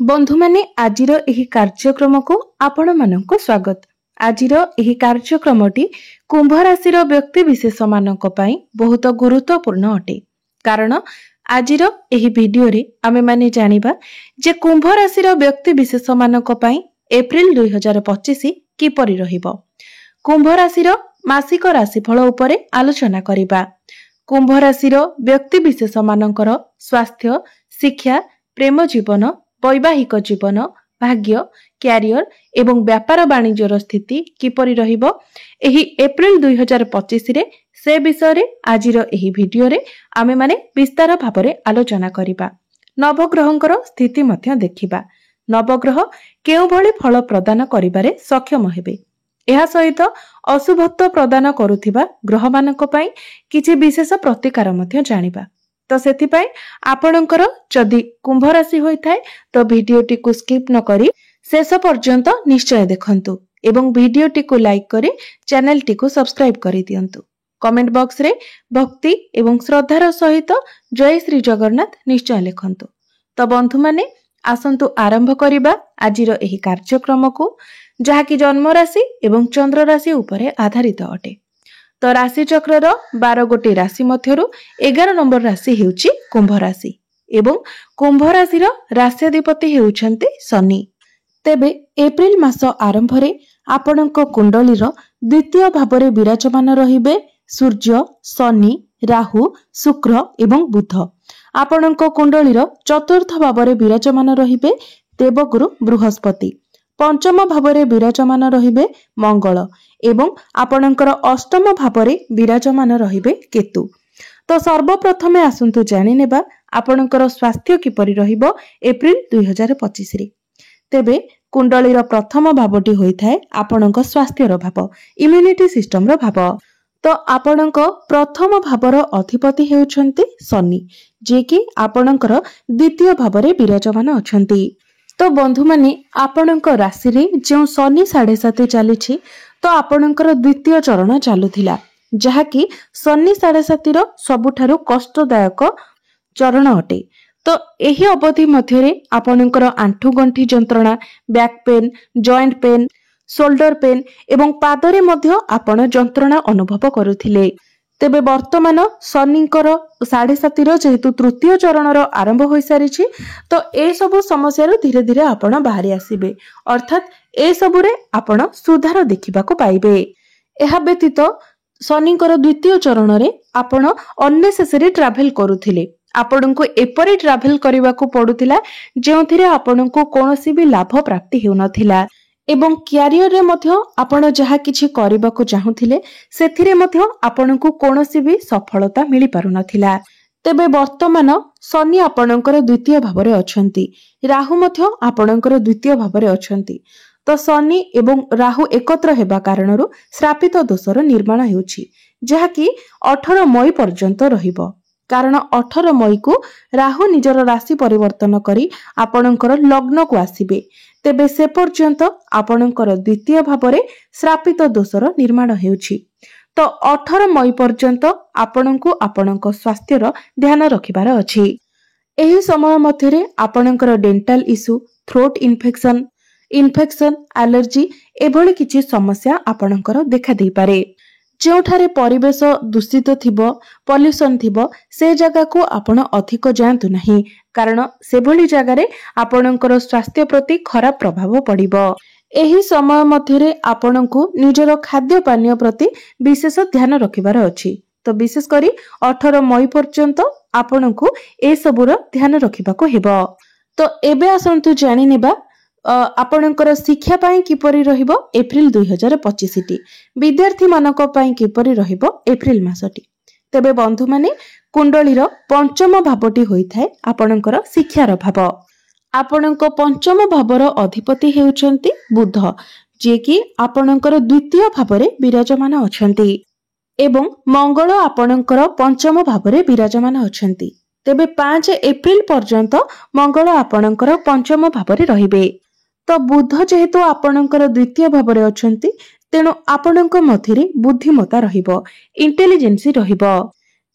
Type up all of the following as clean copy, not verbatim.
बंधु माने आजिर एही कार्यक्रम को आपण मानक स्वागत। आजिर एही कार्यक्रमटी कुंभ राशि व्यक्ति विशेष मानक पई बहुत गुरुत्वपूर्ण अटे। कारण आजिर एही वीडियो रे आमे माने जानिबा जे कुंभ राशि व्यक्ति विशेष मानक पई एप्रिल 2025 किपरि रहिबो। कुंभ राशि मासिक राशिफल उपरे आलोचना करिबा। कुंभ राशि व्यक्ति विशेष मानकर स्वास्थ्य, शिक्षा, प्रेम जीवन, वैवाहिक जीवन, भाग्य, क्यारियर एवं व्यापार वाणिज्यर स्थिति किपरि रहिबो एही एप्रिल 2025 रे से विषय रे आजिर एही वीडियो रे आमे माने विस्तार भाबरे आलोचना करिबा। नवग्रहंकर स्थिति मध्य देखिबा। नवग्रह केउ भली फल प्रदान करिबारे सक्षम हेबे। एहा सहित अशुभत्व प्रदान करुथिबा ग्रह मानक पई किछि विशेष प्रतिकार मध्य जानिबा। तो सेथिपाई आपणकर जदि कुंभ राशि होई थाए तो वीडियोटी को स्किप न करी शेष पर्यंत निश्चय देखंतु एवं वीडियोटी को लाइक करी चैनल को सब्सक्राइब करी दियंतु। कमेंट बॉक्स रे भक्ति एवं श्रद्धार सहित जय श्री जगन्नाथ निश्चय लिखंतु। तो बंधु माने आसंतु आरंभ करिबा आजिर एही कार्यक्रम को जहाकी जन्म राशि एवं चंद्र राशि उपरे आधारित अटे। तो राशि चक्रर 12 गोटी राशि मध्यरु 11 नंबर राशि हेउची कुंभ राशि एवं कुंभ राशि राष्ट्राधिपति हेउछन्ते शनि। तेबे एप्रिल मास आरंभ रे आपणक कुंडलीर द्वितीय भावरे विराजमान रहिबे सूर्य, शनि, राहु, शुक्र एवं बुध। आपणक कुंडलीर चतुर्थ भावरे विराजमान रहिबे देवगुरु बृहस्पति। पंचम भावरे विराजमान रहिबे मंगल एवं आपणकर अष्टम भावरे विराजमान रहिबे केतु। तो सर्वप्रथमे आसंतु जानि नेबा आपणकर स्वास्थ्य किपरि रहिबो एप्रिल 2025 रे। तेबे कुंडलीर प्रथम भावटी होइथाय आपणक स्वास्थ्यर भाव, इम्यूनिटी सिस्टम रो भाव। तो आपणक प्रथम भावर अधिपति हेउछन्ति शनि, जे कि आपणकर द्वितीय भावरे विराजमान अछन्ति। तो बंधु माने आपणक राशि रे जो शनि 7.5 चलीछि तो आपणकर द्वितीय चरण चालुथिला, जहाकी शनि 7.5 रो सबुठारु कष्टदायक चरण अटे। तो एही अवधि मध्यरे आपणकर आंठु गंठी जंत्रणा, back pain, joint pain, shoulder pain एवं पादरे मध्य आपण जंत्रणा अनुभव करुथिले। तेबे वर्तमान शनिकर 7.5 जेहेतु तृतीय चरणर आरंभ हो सारी तो ए सबु समस्या धीरे धीरे आपण बाहरी आसीबे, अर्थात ए सबुरे आपण सुधार देखिबा को पाइबे। एहा व्यतीत शनिकर द्वितीय चरण रे आपण अननेसेसरी ट्रैवल करुथिले। आपणको एपरी ट्रैवल करबा को पडुथिला जेउथिरे आपणको कोनोसी भी लाभ प्राप्ति हेउ नथिला एवं क्यारियर रे मध्य आपण जहा किछि करबा को चाहुथिले सेथिरे मध्य आपणको कोनोसी भी सफलता मिली पारु नथिला। तेबे वर्तमान शनि आपणकर द्वितीय भावरे अछंती, राहु मध्य आपणकर द्वितीय भावरे अछंती। तो शनि एवं राहु एकत्र हेबा कारणरु श्रापित दोषर निर्माण हेउछि, जहा कि 18 मई पर्यंत रहिबो। कारण 18 मई को राहु निजर राशि परिवर्तन करी आपणकर लग्न को आसीबे। तेबे से पर्यंत आपणकर द्वितीय भावरे श्रापित दोषर निर्माण हेउछि। तो 18 मई पर्यंत आपणको आपणक स्वास्थ्यर ध्यान रखिबार अछि। एही समय मध्यरे आपणकर dental issue, throat infection, allergy एभली किछि समस्या आपणकर देखा देई पारे। जोठारे परिवेश दूषित थिबो, पॉल्यूशन थिबो, से जगह को आपण अधिक जांतु नहीं, कारण से भली जगह रे आपणकर स्वास्थ्य प्रति खराब प्रभाव पड़िबो। एही समय मध्यरे आपणको निजर खाद्य पानीय प्रति विशेष ध्यान रखिबार अछि। तो विशेष करी 18 मई पर्यंत आपणको ए सबुर ध्यान रखिबाको हेबो। तो एबे आसंतु जानि नेबा आपणकर शिक्षा पाई किपरि रहिबो एप्रिल 2025 टी, विद्यार्थी मानक पाई किपरि रहिबो एप्रिल मासटी। तेबे बंधु माने कुंडलीर पंचम भावटी होइथाय आपणकर शिक्षार भाव। आपणक पंचम भावर अधिपति हेउचंती बुध, जे कि आपणकर द्वितीय भावरे विराजमान अछंती एवं मंगल आपणकर पंचम भावरे विराजमान अछंती। तेबे 5 एप्रिल पर्यंत मंगल आपणकर पंचम भावरे रहिबे। तो बुध जेहेतु आपणकर द्वितीय भावरे अछंती तेणु आपणक मध्यरे बुद्धिमता रहिबो, इंटेलिजेंसी रहिबो।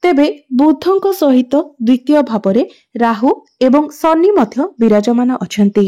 तेबे बुधଙ୍କ सहित द्वितीय भावरे राहु एवं शनि मध्य विराजमान अछंती।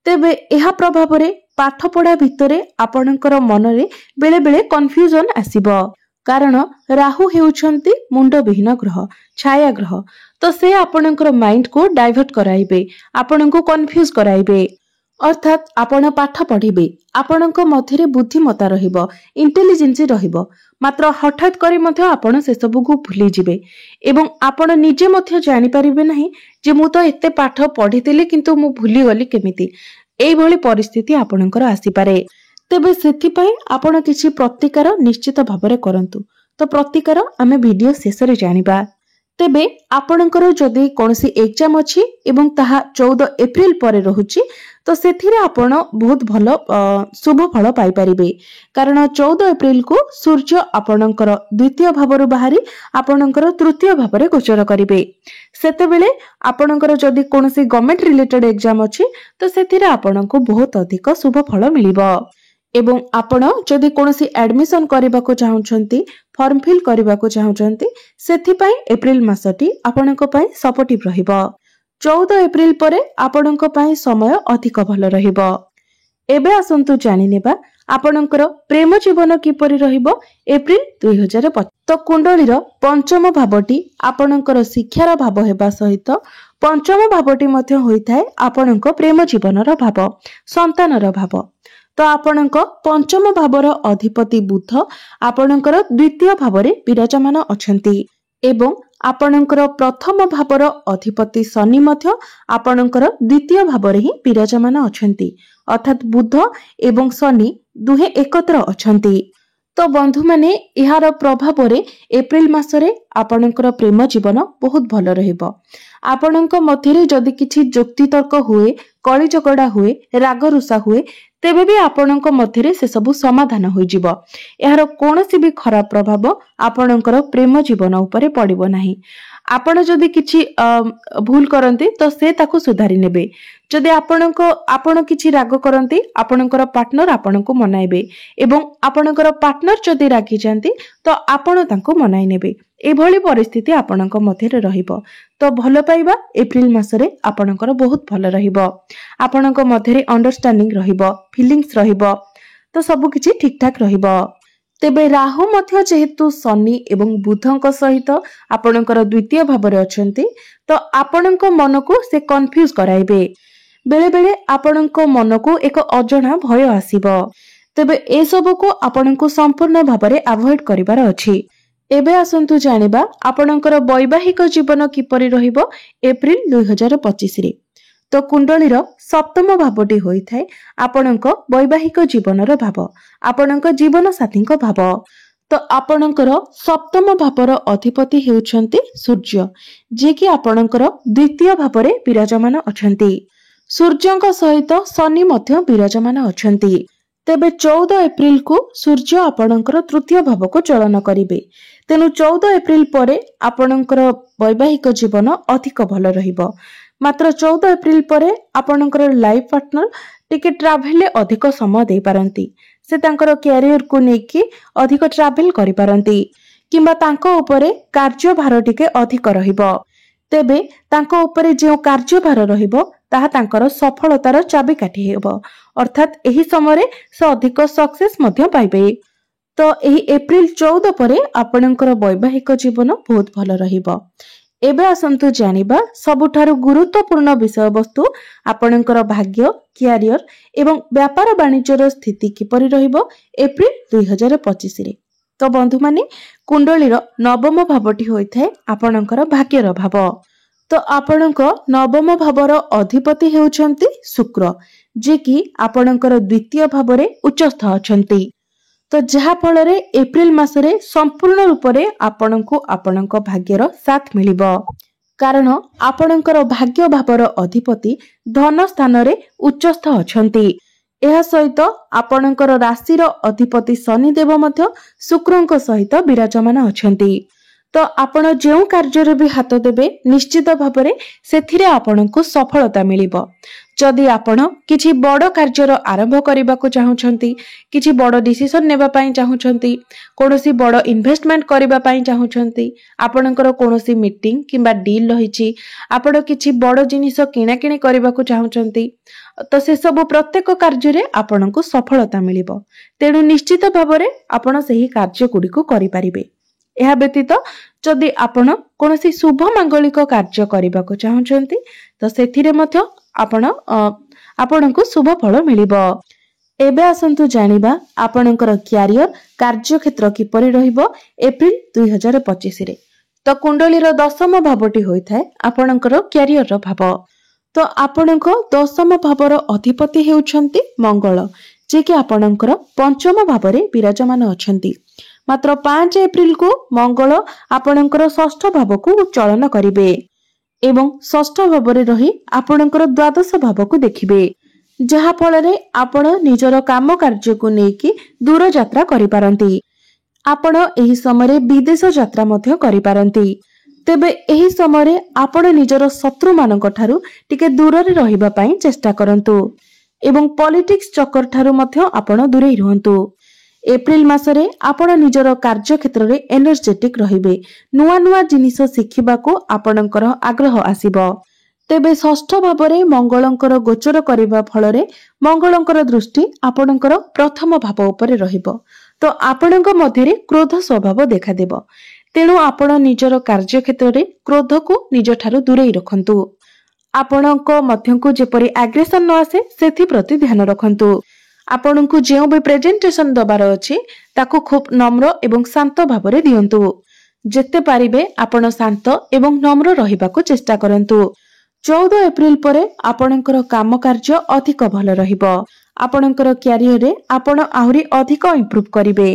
तेबे यह प्रभाव रे पाठ पढ़ा भितरे आपणकर मनरे बेले बेले कन्फ्यूजन आसीबो, कारण राहु हेउछंती मुंड विहीन ग्रह, छाया ग्रह। तो से आपणकर माइंड को डाइवर्ट कराइबे, आपणको कन्फ्यूज कराइबे। अर्थात आपण पाठ पढ़िबे, आपणक मध्यरे बुद्धिमता रहिबो, इंटेलिजेंसी रहिबो, मात्र हठात करी मध्य आपण से सब को भूली जिबे एवं आपण निजे मध्य जानि परिबे नहीं जे मु तो एते पाठ पढ़ितिले किंतु मु भूली गली केमिति। एई भली परिस्थिति आपणकर आसी पारे। तेबे सेथि पई आपण किछि प्रतिकार निश्चित भाबरे करंतु। तो प्रतिकार आमे वीडियो शेष रे जानिबा। तेबे आपणकर जदि कोनसी एग्जाम अछि एवं ताहा 14 एप्रिल परे रहुछि तो सेथिरे आपण बहुत भलो शुभ फल पाई परिबे, कारण 14 एप्रिल को सूर्य आपणकर द्वितीय भावरु बाहरी आपणकर तृतीय भावरे गोचर करिवे। सेते बेले आपणकर जदि कोनसी गवर्नमेंट रिलेटेड एग्जाम अछि तो सेथिरे आपणको बहुत अधिक शुभ फल मिलिबो। एवं आपण जदि कोनसी एडमिशन करबाको चाहुछंती, फॉर्म फिल करबाको चाहुछंती, सेथि पई एप्रिल मासटी आपणको पई सपोर्टिव रहिबो। 14 एप्रिल परे आपणको पई समय अधिक भल रहिबो। एबे आसंतु जानि नेबा आपणकर प्रेम जीवन किपरि रहिबो एप्रिल 2025। तो कुंडलीर पंचम भावटी आपणकर शिक्षार भाव हेबा सहित पंचम भावटी मध्य होइथाय आपणको प्रेम जीवनर भाव, संतानर भाव। तो आपणक पंचम भावर अधिपति बुध आपणकर द्वितीय भावरे विराजमान अछंती एवं आपणकर प्रथम भावर अधिपति शनि मध्य आपणकर द्वितीय भावरे ही विराजमान अछंती। अर्थात बुध एवं शनि दुहे एकत्र अछंती। तो बंधु माने यार प्रभाव रे एप्रिल मासरे आपणकर प्रेम जीवन बहुत भल रहिबो। आपणक मध्यरे जदि किछि जुक्ति तर्क हुए, कଳି झगड़ा हुए, राग रुषा हुए, तेबे भी आपणक मध्यरे से सब समाधान होई जिवो। यार कोनोसी भी खराब प्रभाव आपणकर प्रेम जीवन उपरे पड़िबो नाही। आपण जदि किछि भूल करंती तो से ताकू सुधारी नेबे। जदि आपण किछि राग करंती आपणकर पार्टनर आपणको मनाइबे एवं आपणकर पार्टनर जदि रागी जांती तो आपण तांको मनाइ नेबे। एभली परिस्थिति आपणक मध्यरे रहिबो। तो भलो पाइबा एप्रिल मासरे आपणकर बहुत भलो रहिबो। आपणक मध्यरे अंडरस्टैंडिंग रहिबो, फीलिंग्स रहिबो, तो सब किछि ठीक ठाक रहिबो। तेबे राहु मध्य जेहेतु शनि एवं बुधଙ୍କ सहित आपणकर द्वितीय भावरे अछंती तो आपणक मन को से कंफ्यूज कराइबे। बेले बेले आपणक मन को एक अजଣା भय आसीबो। तेबे ए सब को आपणको संपूर्ण भावरे अवॉइड करिवार अछि। एबे आसंतु जानिबा आपणकर वैवाहिक जीवन किपरि रहिबो एप्रिल 2025 रे। तो कुंडलीर सप्तम भावटी होइथाय आपणक वैवाहिक जीवनर भाव, आपणक जीवन साथीଙ୍କ भाव। तो आपणकर सप्तम भावर अधिपति हेउछंती सूर्य, जे कि आपणकर द्वितीय भावरे विराजमान अछंती। सूर्यଙ୍କ सहित शनि मध्य विराजमान अछंती। तेबे 14 एप्रिल को सूर्य आपणकर तृतीय भाव को चलन करिवे। तेनु 14 एप्रिल परे आपणकर वैवाहिक जीवन अधिक भल रहिबो। मात्र 14 एप्रिल परे आपणकर लाइफ पार्टनर टिके ट्रैवल ले अधिक समय दे पारंती। से तांकर कैरियर को नेकी अधिक ट्रैवल करि पारंती किंबा तांको उपरे कार्यभार टिके अधिक रहिबो। तेबे तांको उपरे जे कार्यभार रहिबो ताहा तांकर सफलतार चाबिकाठी हेबो। अर्थात एही समय से अधिक सक्सेस मध्य पाइबे। तो एही एप्रिल 14 परे आपणकर वैवाहिक जीवन बहुत भल रहिबो। एबे आसंतु जानिबा सबुठारु गुरुत्वपूर्ण विषय वस्तु आपणकर भाग्य, कैरियर एवं व्यापार वाणिज्यर स्थिति किपरि रहिबो एप्रिल 2025 रे। तो बंधु माने कुंडलीर नवम भावटी होइथाय आपणकर भाग्यर भाव। तो आपणक नवम भावर अधिपति हेउछंती शुक्र, जे कि आपणकर द्वितीय भावरे उच्चस्थ अछंती। तो जहा फल रे एप्रिल मासरे संपूर्ण रूप रे आपणको आपणक भाग्यर साथ मिलिबो, कारण आपणकर भाग्य भावर अधिपति धन स्थान रे उच्चस्थ अछंती। एहा सहित आपणकर राशिर अधिपति शनिदेव मध्य शुक्रଙ୍କ सहित विराजमान अछंती। तो आपण जेउ कार्य रे भी हाथ देबे निश्चित भाबरे सेथिरे आपणको सफलता मिलिबो। जदि आपण किछि बड़ कार्यर आरंभ करने को चाहूँगी, किछि बड़ डिसीजन नेबा पई चाहूँगी, कोनोसी बड़ इन्वेस्टमेंट करबा पई चाहूँगी, आपणकर कोनोसी मीटिंग किंबा डील रहिछि, आपण किछि बड़ जिनिस किणा किणी करबा को चाहूँगी, तो से सब प्रत्येक कार्य रे आपणको सफलता मिलिबो। तेणु निश्चित भाव में आपण सही कार्य गुडी को करि परिबे। एहा व्यतीत जदि आपण कोनोसी शुभ मांगलिक कार्य करबा को चाहूँगी, तो सेथिरे मध्य आपणको शुभ फल मिलिबो। एबे आसंतु जानिबा आपणकर क्यारियर कार्य क्षेत्र किपरि रहिबो एप्रिल 2025 रे। तो कुंडलीर दशम भावटी होइथाय आपणकर क्यारियर भाव। तो आपणक दशम भावर अधिपति हेउछंती मंगल, जे कि आपणकर पंचम भाव रे विराजमान अछंती। मात्र 5 एप्रिल को मंगल आपणकर षष्ठ भाव को चलन करिवे एवं षष्ठ भाव रे रही आपणकर द्वादश भाव को देखिबे, जहा फल रे आपण निजर काम कार्य को नेकी दूर यात्रा करि पारंती। आपण एही समय विदेश यात्रा मध्य करि पारंती। तेबे एही समय आपण निजर शत्रु मानक ठारू टिके दूर रे रहिबा पई चेष्टा करंतु एवं पॉलिटिक्स चक्कर ठारू मध्य आपण दूरे रहंतु। एप्रिल मासरे आपण निजर कार्य क्षेत्र रे एनर्जेटिक रहिबे, नुआ नुआ जिनिस शिखिबा को आपणकर आग्रह आसीबो। तेबे षष्ठ भाव रे मंगलंकर गोचर करिबा फल रे मंगलंकर दृष्टि आपणकर प्रथम भाव उपरे रहिबो, तो आपणक मध्य रे क्रोध स्वभाव देखा देबो। तेणु आपण निजर कार्य क्षेत्र रे क्रोध को निज ठारू दूरे रखंतु। आपणक मध्य को जेपरि एग्रेशन न आसे सेथि प्रति ध्यान रखंतु। आपणको जेउ भी प्रेजेंटेशन दबार अछि ताको खूब नम्र एवं शांत भाव रे दियंतु। जेते पारिबे आपण शांत एवं नम्र रहिबाको चेष्टा करंतु। 14 एप्रिल परे आपणकर काम कार्य अधिक भल रहिबो। आपणकर क्यारियर रे आपण आहुरी अधिक इंप्रूव करिवे।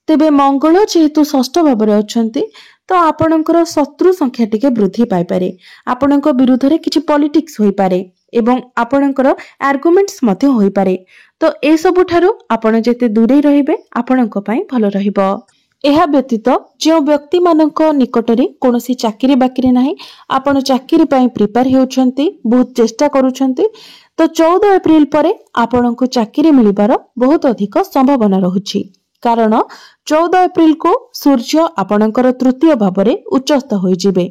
तेबे मंगल जेहेतु षष्ठ भाव रे अछंती, तो आपणकर शत्रु संख्या टिके वृद्धि पाई पारे। आपणक विरुद्ध रे किछि पॉलिटिक्स होई पारे एवं आपणकर आर्गुमेंट्स मध्य होई पारे। तो ए सब ठारू आपण जेते दूरे रहिबे आपणक पई भल रहिबो। एहा व्यतीत जो व्यक्ति मानक निकटरे कोनोसी चाकरी बाकरी नाही, आपण चाकरी पई प्रिपेयर हेउछंती, बहुत चेष्टा करूछंती, तो 14 एप्रिल परे आपणको चाकरी मिलिबार बहुत अधिक संभावना रहुछि। कारण 14 एप्रिल को सूर्य आपणकर तृतीय भाव रे उच्चस्थ होई जिवे,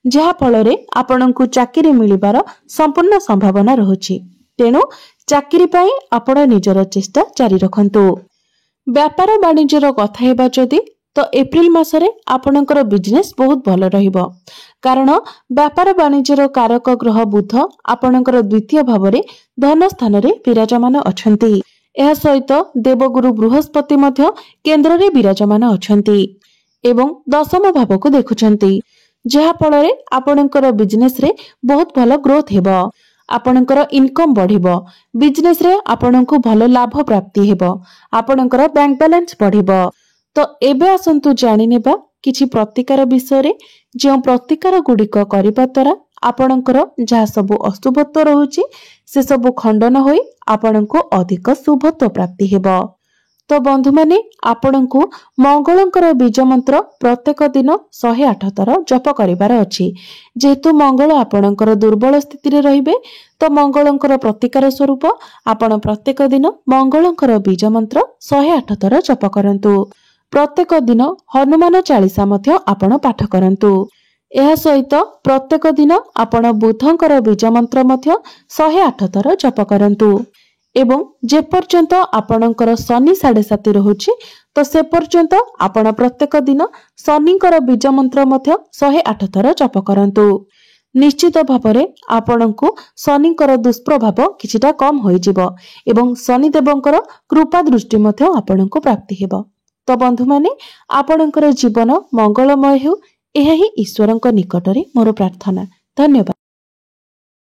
जहा फल रे आपणको चाकरी मिलिबार संपूर्ण संभावना रहुछि। तेणु चाकरी पई आपण निजर चेष्टा जारी रखंतु। व्यापार वाणिज्यर कथा हेबा जदि, तो एप्रिल मासरे आपणकर बिजनेस बहुत भल रहिबो। कारण व्यापार वाणिज्यर कारक ग्रह बुध आपणकर द्वितीय भाव रे धन स्थान रे विराजमान अछंती। एहा सहित देवगुरु बृहस्पति मध्य केंद्र रे विराजमान अछंती एवं दशम भाव को देखुछंती, जहा फल रे आपणकर बिजनेस रे बहुत भल ग्रोथ हेबो। आपणकर इनकम बढ़िबो, बिजनेस रे आपणको भल लाभ प्राप्ति हेबो, आपणकर बैंक बैलेंस बढ़िबो। तो एबे आसंतु जानि नेबा किछि प्रतिकार विषय रे, जे प्रतिकार गुडिक करिबा द्वारा आपणकर जहा सब अशुभत्व रहुछि से सब खंडन होई आपणको अधिक शुभत्व प्राप्ति हेबो। तो बंधु माने आपणको मंगलंकर बीज मंत्र प्रत्येक दिन 108 थर जप करिवार अछि। जेहेतु मंगल आपणकर दुर्बल स्थिति रे रहिबे, तो मंगलंकर प्रतिकार स्वरूप आपण प्रत्येक दिन मंगलंकर बीज मंत्र 108 थर जप करंतु। प्रत्येक दिन हनुमान चालीसा मध्य आपण पाठ करंतु। एहा सहित प्रत्येक दिन आपण बुधंकर बीज मंत्र मध्य 108 थर जप करंतु। एवं जे पर्यंत आपणकर शनि 7.5 रहुछि, तो से पर्यंत आपण प्रत्येक दिन शनिकर बीज मंत्र मध्य 108 थर जप करंतु। निश्चित भावरे आपणको शनिकर दुष्प्रभाव किछिटा कम होई जिवो एवं शनिदेवंकर कृपा दृष्टि मध्य आपणको प्राप्ति हेबो। तो बंधु माने आपणकर जीवन मंगलमय हेउ, एहा ही ईश्वरଙ୍କ निकटरे मोर प्रार्थना। धन्यवाद।